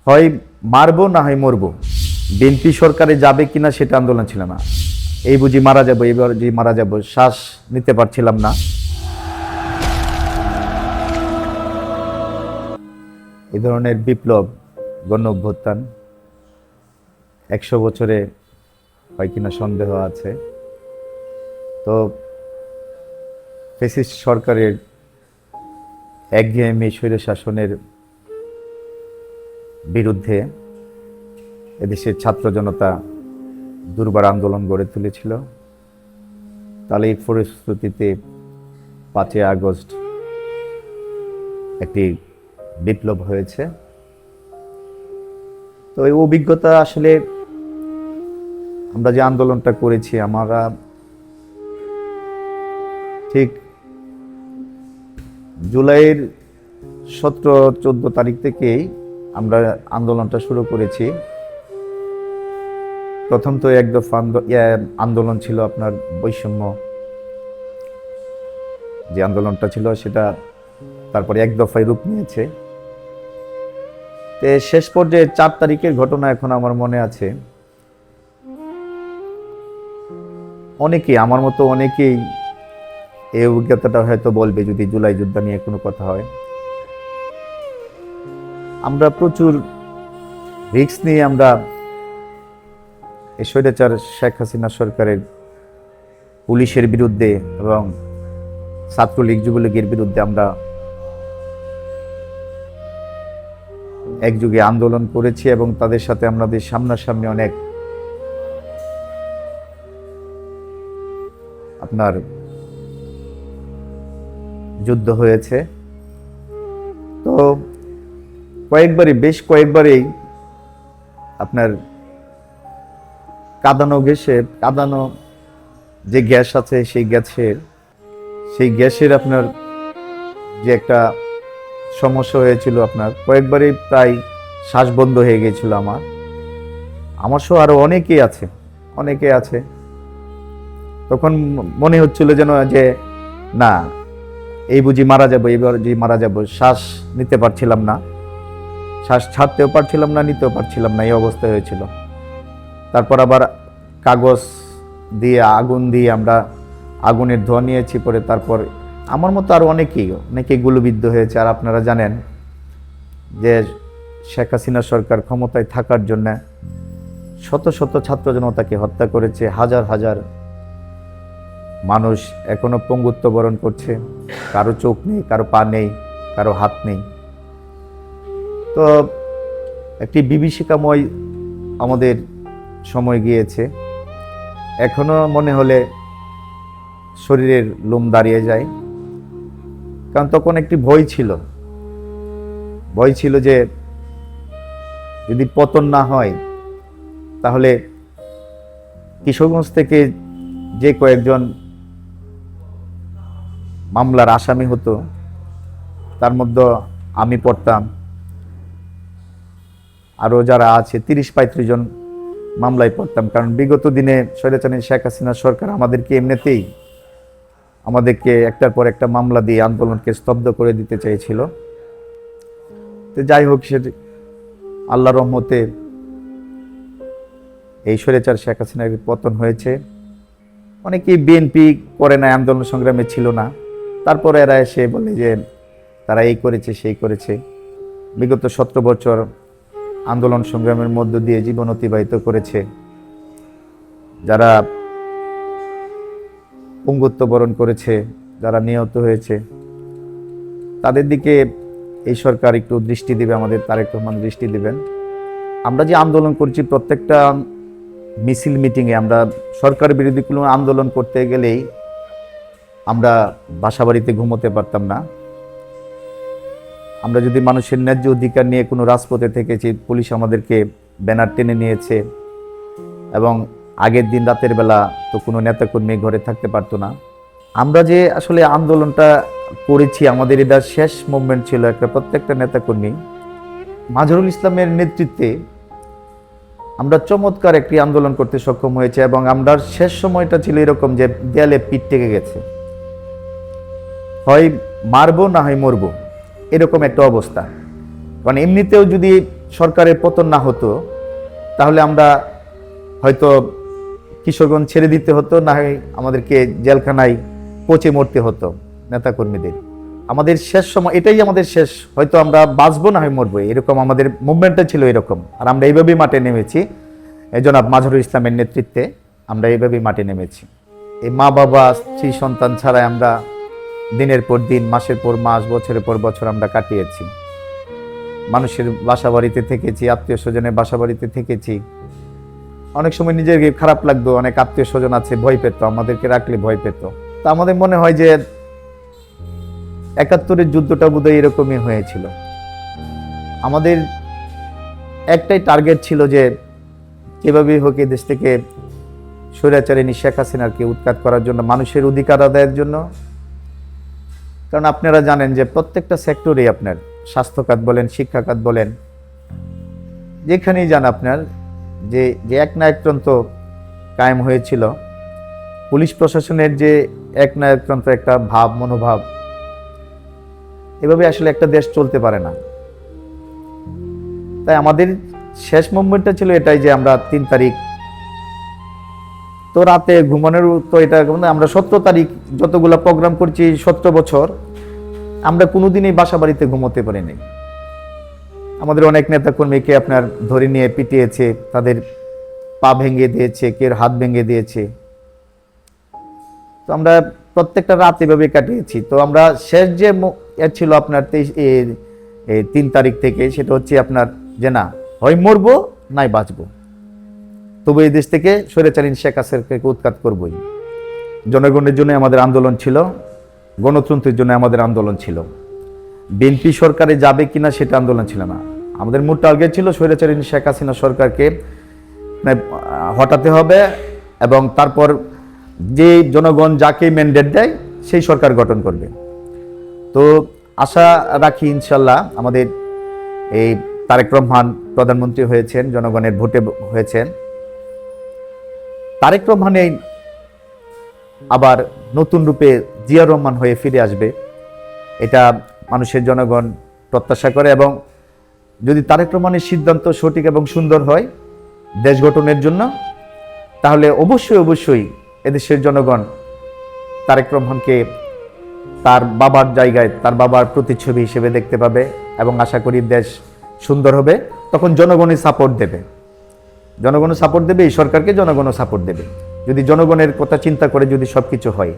হয় মারবো না হয় মরবো। বিএনপি সরকারে যাবে কিনা সেটা আন্দোলন ছিল না, এই বুঝি মারা যাবো, এবার যে মারা যাবো, শ্বাস নিতে পারছিলাম না। এই ধরনের বিপ্লব, গণ অভ্যুত্থান 100 বছরে হয় কিনা সন্দেহ আছে। তো ফ্যাসিস্ট সরকারের একঘেয়েমি স্বৈর শাসনের বিরুদ্ধে এদেশের ছাত্র জনতা দুর্বার আন্দোলন গড়ে তুলেছিল। তাহলে এই পরিস্থিতিতে 5ই আগস্ট একটি বিপ্লব হয়েছে। তো এই অভিজ্ঞতা আসলে আমরা যে আন্দোলনটা করেছি, আমরা ঠিক জুলাইয়ের 17-14 তারিখ থেকেই আমরা আন্দোলনটা শুরু করেছি। প্রথম তো এক দফা আন্দোলন ছিল আপনার বৈষম্য যে আন্দোলনটা ছিল সেটা, তারপরে এক দফায় রূপ নিয়েছে। তো শেষ পর্যায়ে 4 তারিখের ঘটনা এখন আমার মনে আছে। অনেকেই আমার মতো অনেকেই এই অভিজ্ঞতাটা হয়তো বলবে যদি জুলাই যুদ্ধ নিয়ে কোনো কথা হয়। আমরা প্রচুর রিস্ক নিয়ে আমরা এই স্বৈরাচার শেখ হাসিনা সরকারের পুলিশের বিরুদ্ধে এবং ছাত্রলীগ যুবলীগের বিরুদ্ধে আমরা একযুগে আন্দোলন করেছি এবং তাদের সাথে আমাদের সামনাসামনি অনেক আপনার যুদ্ধ হয়েছে। তো বেশ কয়েকবারই আপনার কাঁদানো যে গ্যাস আছে সেই গ্যাসের আপনার যে একটা সমস্যা হয়েছিল, আপনার কয়েকবারই প্রায় শ্বাস বন্ধ হয়ে গিয়েছিল আমার সহ আরো অনেকে আছে। তখন মনে হচ্ছিল যেন যে না, এই বুঝি মারা যাবো, এবার যে মারা যাবো, শ্বাস নিতে পারছিলাম না, শ্বাস ছাড়তেও পারছিলাম না, নিতেও পারছিলাম না, এই অবস্থা হয়েছিল। তারপর আবার কাগজ দিয়ে আগুন দিয়ে আমরা আগুনের ধোঁয়া নিয়েছি। পরে তারপর আমার মতো আরো অনেকেই গুলিবিদ্ধ হয়েছে। আর আপনারা জানেন যে শেখ হাসিনা সরকার ক্ষমতায় থাকার জন্য শত শত ছাত্র জনতাকে হত্যা করেছে, হাজার হাজার মানুষ এখনো পঙ্গুত্ব বরণ করছে, কারো চোখ নেই, কারো পা নেই, কারো হাত নেই। তো একটি বিভীষিকাময় আমাদের সময় গিয়েছে। এখনো মনে হলে শরীরের লোম দাঁড়িয়ে যায়, কারণ তখন একটি ভয় ছিল যে যদি পতন না হয় তাহলে কিশোরগঞ্জ থেকে যে কয়েকজন মামলার আসামি হতো তার মধ্যে আমি পড়তাম, আরো যারা আছে 30-35 জন মামলায় পড়তাম। কারণ বিগত দিনে স্বৈরাচারী শেখ হাসিনা সরকার আমাদেরকে একটার পর একটা মামলা দিয়ে আন্দোলনকে স্তব্ধ করে দিতে চেয়েছিল। তো যাই হোক, সেটি আল্লাহর রহমতে এই স্বৈরাচার শেখ হাসিনার পতন হয়েছে। অনেকেই বিএনপি করে না, আন্দোলন সংগ্রামে ছিল না, তারপরে এরা এসে বলে যে তারা এই করেছে সেই করেছে। বিগত 17 বছর আন্দোলন সংগ্রামের মধ্য দিয়ে জীবন অতিবাহিত করেছে, যারা পঙ্গুত্ব বরণ করেছে, যারা নিহত হয়েছে, তাদের দিকে এই সরকার একটু দৃষ্টি দিবে, আমাদের তারেক রহমান দৃষ্টি দিবেন। আমরা যে আন্দোলন করছি, প্রত্যেকটা মিছিল মিটিংয়ে আমরা সরকার বিরোধী কোনো আন্দোলন করতে গেলেই আমরা বাসাবাড়িতে ঘুমোতে পারতাম না। আমরা যদি মানুষের ন্যায্য অধিকার নিয়ে কোনো রাজপথে থেকেছি, পুলিশ আমাদেরকে ব্যানার টেনে নিয়েছে এবং আগের দিন রাতের বেলা তো কোনো নেতাকর্মী ঘরে থাকতে পারতো না। আমরা যে আসলে আন্দোলনটা করেছি, আমাদের এটা শেষ মুভমেন্ট ছিল। প্রত্যেকটা নেতাকর্মী মাজহারুল ইসলামের নেতৃত্বে আমরা চমৎকার একটি আন্দোলন করতে সক্ষম হয়েছে এবং আমরা শেষ সময়টা ছিল এরকম যে দেয়ালে পিঠ টেকে গেছে, হয় মারবো না হয় মরবো, এরকম একটা অবস্থা। কারণ এমনিতেও যদি সরকারের পতন না হতো তাহলে আমরা হয়তো কিশোরগঞ্জ ছেড়ে দিতে হতো, না হয় আমাদেরকে জেলখানায় পচে মরতে হতো নেতাকর্মীদের। আমাদের শেষ সময় এটাই, আমাদের শেষ, হয়তো আমরা বাঁচবো না হয় মরবো, এরকম আমাদের মুভমেন্টটা ছিল এরকম। আর আমরা এইভাবেই মাঠে নেমেছি, জনাব মাজহারুল ইসলামের নেতৃত্বে আমরা এইভাবেই মাঠে নেমেছি। এই মা বাবা স্ত্রী সন্তান ছাড়াই আমরা দিনের পর দিন, মাসের পর মাস, বছরের পর বছর আমরা কাটিয়েছি। মানুষের বাসা বাড়িতে থেকেছি, আত্মীয় স্বজনের বাসা বাড়িতে থেকেছি। অনেক সময় নিজেকে খারাপ লাগতো, অনেক আত্মীয় স্বজন আছে ভয় পেত, আমাদেরকে রাখলে ভয় পেত। তা আমাদের মনে হয় যে ৭১-এর যুদ্ধটা বোধহয় এরকমই হয়েছিল। আমাদের একটাই টার্গেট ছিল যে কিভাবে হোক এই দেশ থেকে স্বৈরাচারিণী শেখ হাসিনাকে উৎখাত করার জন্য, মানুষের অধিকার আদায়ের জন্য। কারণ আপনারা জানেন যে প্রত্যেকটা সেক্টরে, আপনার স্বাস্থ্য খাত বলেন, শিক্ষা খাত বলেন, যেখানেই যান আপনার যে একনায়কতন্ত্র কায়েম হয়েছিল, পুলিশ প্রশাসনের যে একনায়কতন্ত্র একটা ভাব, মনোভাব, এভাবে আসলে একটা দেশ চলতে পারে না। তাই আমাদের শেষ মুভমেন্টটা ছিল এটাই যে আমরা ৩ তারিখ তো রাতে ঘুমানোর, তো এটা আমরা ১৭ তারিখ যতগুলো প্রোগ্রাম করছি ১৭ বছর, আমরা কোনোদিনই বাসা বাড়িতে ঘুমোতে পারিনি। আমাদের অনেক নেতাকর্মীকে আপনার ধরে নিয়ে পিটিয়েছে, তাদের পা ভেঙে দিয়েছে, কেউ হাত ভেঙে দিয়েছে। তো আমরা প্রত্যেকটা রাত এভাবে কাটিয়েছি। তো আমরা শেষ যে ছিল আপনার ৩ তারিখ থেকে, সেটা হচ্ছে আপনার যে না হয় মরবো নাই বাঁচবো, তবু এই দেশ থেকে স্বৈরাচারীণ শেখ হাসিনাকে উৎখাত করবই। জনগণের জন্য আমাদের আন্দোলন ছিল, গণতন্ত্রের জন্য আমাদের আন্দোলন ছিল। বিএনপি সরকারে যাবে কিনা সেটা আন্দোলন ছিল না। আমাদের মূল টার্গেট ছিল স্বৈরাচারীণ শেখ হাসিনা সরকারকে হটাতে হবে, এবং তারপর যে জনগণ যাকে ম্যান্ডেট দেয় সেই সরকার গঠন করবে। তো আশা রাখি ইনশাল্লাহ আমাদের এই তারেক রহমান প্রধানমন্ত্রী হয়েছেন, জনগণের ভোটে হয়েছেন। তারেক রহমান আবার নতুন রূপে জিয়া রহমান হয়ে ফিরে আসবে, এটা মানুষের জনগণ প্রত্যাশা করে। এবং যদি তারেক রহমানের সিদ্ধান্ত সঠিক এবং সুন্দর হয় দেশ গঠনের জন্য, তাহলে অবশ্যই অবশ্যই এদেশের জনগণ তারেক রহমানকে তার বাবার জায়গায়, তার বাবার প্রতিচ্ছবি হিসেবে দেখতে পাবে, এবং আশা করি দেশ সুন্দর হবে। তখন জনগণই সাপোর্ট দেবে, জনগণও সাপোর্ট দেবে, এই সরকারকে জনগণও সাপোর্ট দেবে, যদি জনগণের কথা চিন্তা করে যদি সবকিছু হয়।